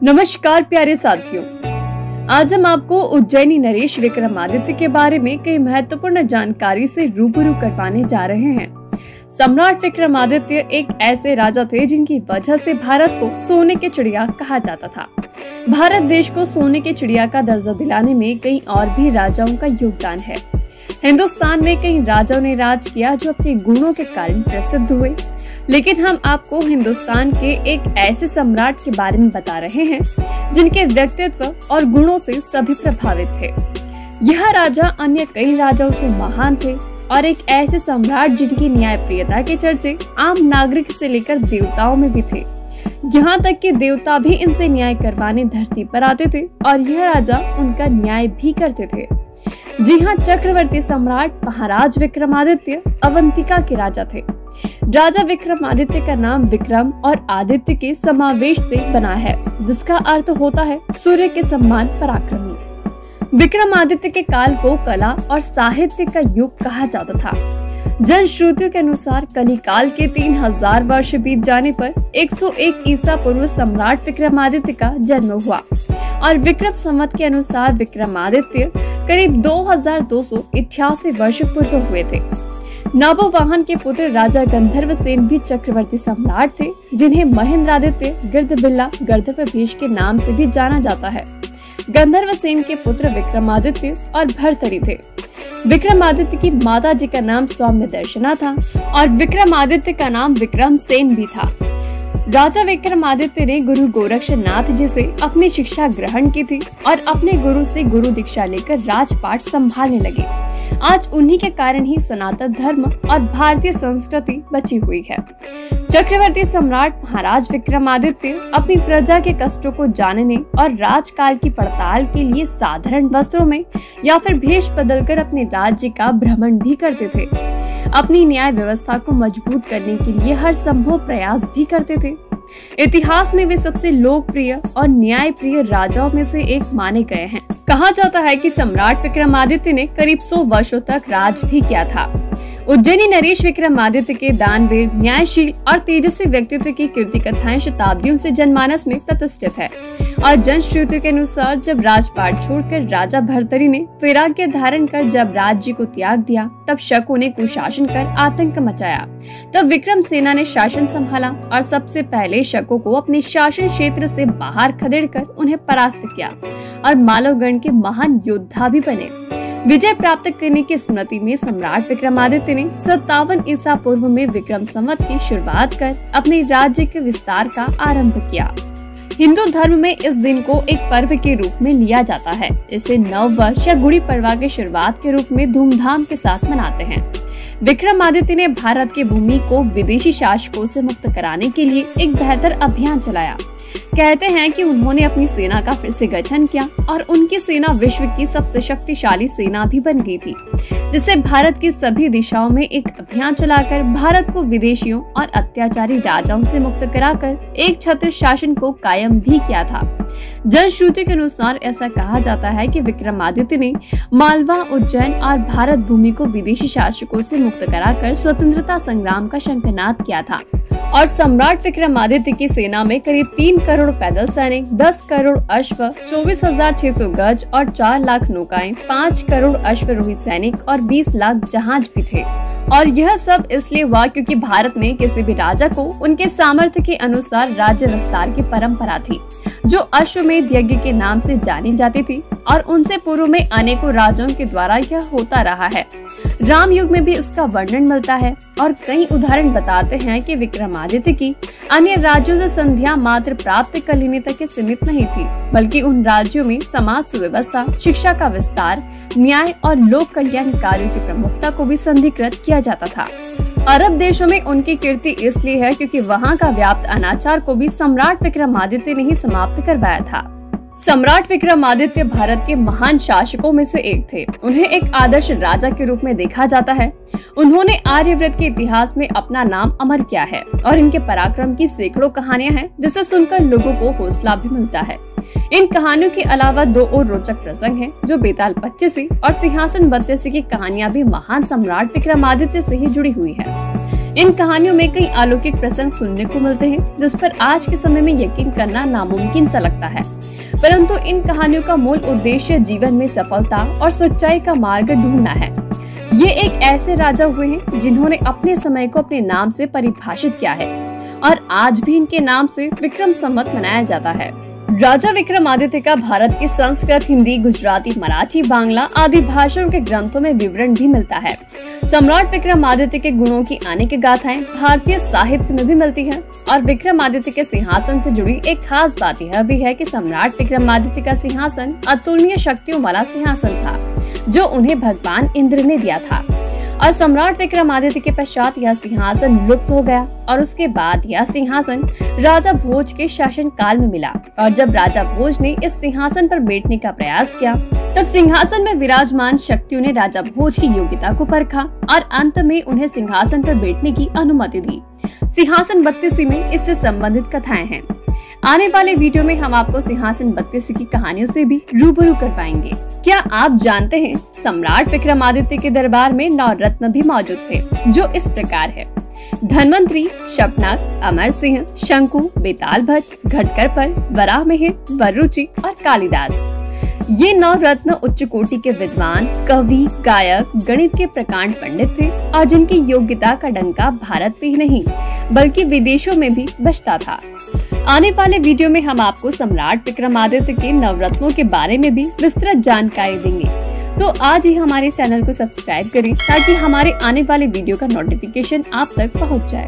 नमस्कार प्यारे साथियों, आज हम आपको उज्जैनी नरेश विक्रमादित्य के बारे में कई महत्वपूर्ण जानकारी से रूबरू करवाने जा रहे हैं। सम्राट विक्रमादित्य एक ऐसे राजा थे जिनकी वजह से भारत को सोने की चिड़िया कहा जाता था। भारत देश को सोने की चिड़िया का दर्जा दिलाने में कई और भी राजाओं का योगदान है। हिंदुस्तान में कई राजाओं ने राज किया जो अपने गुणों के कारण प्रसिद्ध हुए, लेकिन हम आपको हिंदुस्तान के एक ऐसे सम्राट के बारे में बता रहे हैं जिनके व्यक्तित्व और गुणों से सभी प्रभावित थे। यह राजा अन्य कई राजाओं से महान थे और एक ऐसे सम्राट जिनकी न्यायप्रियता के चर्चे आम नागरिक से लेकर देवताओं में भी थे। यहाँ तक कि देवता भी इनसे न्याय करवाने धरती पर आते थे और यह राजा उनका न्याय भी करते थे। जी हाँ, चक्रवर्ती सम्राट महाराज विक्रमादित्य अवंतिका के राजा थे। राजा विक्रमादित्य का नाम विक्रम और आदित्य के समावेश से बना है, जिसका अर्थ होता है सूर्य के समान पराक्रमी। विक्रमादित्य के काल को कला और साहित्य का युग कहा जाता था। जनश्रुतियों के अनुसार कलिकाल के 3000 वर्ष बीत जाने पर 101 ईसा पूर्व सम्राट विक्रमादित्य का जन्म हुआ और विक्रम संवत के अनुसार विक्रमादित्य करीब 2288 वर्ष पूर्व हुए थे। नववाहन के पुत्र राजा गंधर्वसेन भी चक्रवर्ती सम्राट थे, जिन्हें महेंद्रादित्य गिर्दबिल्ला गर्दभेश के नाम से भी जाना जाता है। गंधर्वसेन के पुत्र विक्रमादित्य और भर्तरी थे। विक्रमादित्य की माता जी का नाम सौम्य दर्शना था और विक्रमादित्य का नाम विक्रम सेन भी था। राजा विक्रमादित्य ने गुरु गोरक्षनाथ जी से अपनी शिक्षा ग्रहण की थी और अपने गुरु से गुरु दीक्षा लेकर राजपाट संभालने लगे। आज उन्हीं के कारण ही सनातन धर्म और भारतीय संस्कृति बची हुई है। चक्रवर्ती सम्राट महाराज विक्रमादित्य अपनी प्रजा के कष्टों को जानने और राजकाल की पड़ताल के लिए साधारण वस्त्रों में या फिर भेष बदलकर अपने राज्य का भ्रमण भी करते थे। अपनी न्याय व्यवस्था को मजबूत करने के लिए हर संभव प्रयास भी करते थे। इतिहास में वे सबसे लोकप्रिय और न्यायप्रिय राजाओं में से एक माने गए हैं। कहा जाता है कि सम्राट विक्रमादित्य ने करीब 100 वर्षों तक राज भी किया था। उज्जैनी नरेश विक्रमादित्य के दानवीर, न्यायशील और तेजस्वी व्यक्तित्व की कीर्ति कथाएं शताब्दियों से जनमानस में प्रतिष्ठित है और जनश्रुतियों के अनुसार जब राजपाट छोड़कर राजा भर्तरी ने वैराग्य धारण कर जब राज्य को त्याग दिया, तब शकों ने कुशासन कर आतंक मचाया। तब विक्रम सेना ने शासन संभाला और सबसे पहले शकों को अपने शासन क्षेत्र से बाहर खदेड़कर उन्हें परास्त किया और मालवगण के महान योद्धा भी बने। विजय प्राप्त करने की स्मृति में सम्राट विक्रमादित्य ने 57 ईसा पूर्व में विक्रम संवत की शुरुआत कर अपने राज्य के विस्तार का आरंभ किया। हिंदू धर्म में इस दिन को एक पर्व के रूप में लिया जाता है। इसे नव वर्ष या गुड़ी पड़वा के शुरुआत के रूप में धूमधाम के साथ मनाते हैं। विक्रमादित्य ने भारत की भूमि को विदेशी शासकों से मुक्त कराने के लिए एक बेहतर अभियान चलाया। कहते हैं कि उन्होंने अपनी सेना का फिर से गठन किया और उनकी सेना विश्व की सबसे शक्तिशाली सेना भी बन गई थी, जिससे भारत की सभी दिशाओं में एक अभियान चलाकर भारत को विदेशियों और अत्याचारी राजाओं से मुक्त कराकर एक छत्र शासन को कायम भी किया था। जनश्रुति के अनुसार ऐसा कहा जाता है कि विक्रमादित्य ने मालवा, उज्जैन और भारत भूमि को विदेशी शासकों से मुक्त कराकर स्वतंत्रता संग्राम का शंखनाद किया था और सम्राट विक्रमादित्य की सेना में करीब 3 करोड़ पैदल सैनिक, 10 करोड़ अश्व, 24,600 गज और 4 लाख नौकाएं, 5 करोड़ अश्वरोही सैनिक और 20 लाख जहाज भी थे। और यह सब इसलिए हुआ क्योंकि भारत में किसी भी राजा को उनके सामर्थ्य के अनुसार राज्य विस्तार की परंपरा थी, जो अश्वमेध यज्ञ के नाम से जानी जाती थी और उनसे पूर्व में अनेकों राजाओं के द्वारा यह होता रहा है। राम युग में भी इसका वर्णन मिलता है और कई उदाहरण बताते हैं कि विक्रमादित्य की अन्य राज्यों से संध्या मात्र प्राप्त कर लेने तक के सीमित नहीं थी, बल्कि उन राज्यों में समाज सुव्यवस्था, शिक्षा का विस्तार, न्याय और लोक कल्याण कार्यों की प्रमुखता को भी संधिकृत किया जाता था। अरब देशों में उनकी कीर्ति इसलिए है क्योंकि वहाँ का व्याप्त अनाचार को भी सम्राट विक्रमादित्य ने ही समाप्त करवाया था। सम्राट विक्रमादित्य भारत के महान शासकों में से एक थे। उन्हें एक आदर्श राजा के रूप में देखा जाता है। उन्होंने आर्यव्रत के इतिहास में अपना नाम अमर किया है और इनके पराक्रम की सैकड़ों कहानियां हैं, जिसे सुनकर लोगों को हौसला भी मिलता है। इन कहानियों के अलावा 2 और रोचक प्रसंग हैं, जो बेताल पच्चीसी और सिंहासन बत्तीसी की कहानियां भी महान सम्राट विक्रमादित्य से ही जुड़ी हुई है। इन कहानियों में कई अलौकिक प्रसंग सुनने को मिलते हैं, जिस पर आज के समय में यकीन करना नामुमकिन सा लगता है। परंतु इन कहानियों का मूल उद्देश्य जीवन में सफलता और सच्चाई का मार्ग ढूंढना है। ये एक ऐसे राजा हुए हैं जिन्होंने अपने समय को अपने नाम से परिभाषित किया है और आज भी इनके नाम से विक्रम संवत मनाया जाता है। राजा विक्रमादित्य का भारत के संस्कृत, हिंदी, गुजराती, मराठी, बांग्ला आदि भाषाओं के ग्रंथों में विवरण भी मिलता है। सम्राट विक्रमादित्य के गुणों की अनेक गाथाएं भारतीय साहित्य में भी मिलती हैं और विक्रमादित्य के सिंहासन से जुड़ी एक खास बात यह भी है कि सम्राट विक्रमादित्य का सिंहासन अतुलनीय शक्तियों वाला सिंहासन था, जो उन्हें भगवान इंद्र ने दिया था और सम्राट विक्रमादित्य के पश्चात यह सिंहासन लुप्त हो गया और उसके बाद यह सिंहासन राजा भोज के शासन काल में मिला। और जब राजा भोज ने इस सिंहासन पर बैठने का प्रयास किया, तब सिंहासन में विराजमान शक्तियों ने राजा भोज की योग्यता को परखा और अंत में उन्हें सिंहासन पर बैठने की अनुमति दी। सिंहासन 32 में इससे संबंधित कथाएं हैं। आने वाले वीडियो में हम आपको सिंहासन 32 की कहानियों से भी रूबरू कर पाएंगे। क्या आप जानते हैं सम्राट विक्रमादित्य के दरबार में 9 रत्न भी मौजूद थे, जो इस प्रकार है: धन्वंतरी, शपनाक, अमर सिंह, शंकु, बेताल भट्ट, घटकरपर, वराहमिहिर, वररुचि और कालिदास। ये 9 रत्न उच्च कोटि के विद्वान, कवि, गायक, गणित के प्रकांड पंडित थे और जिनकी योग्यता का डंका भारत में ही नहीं बल्कि विदेशों में भी बजता था। आने वाले वीडियो में हम आपको सम्राट विक्रमादित्य के नवरत्नों के बारे में भी विस्तृत जानकारी देंगे। तो आज ही हमारे चैनल को सब्सक्राइब करें ताकि हमारे आने वाले वीडियो का नोटिफिकेशन आप तक पहुंच जाए।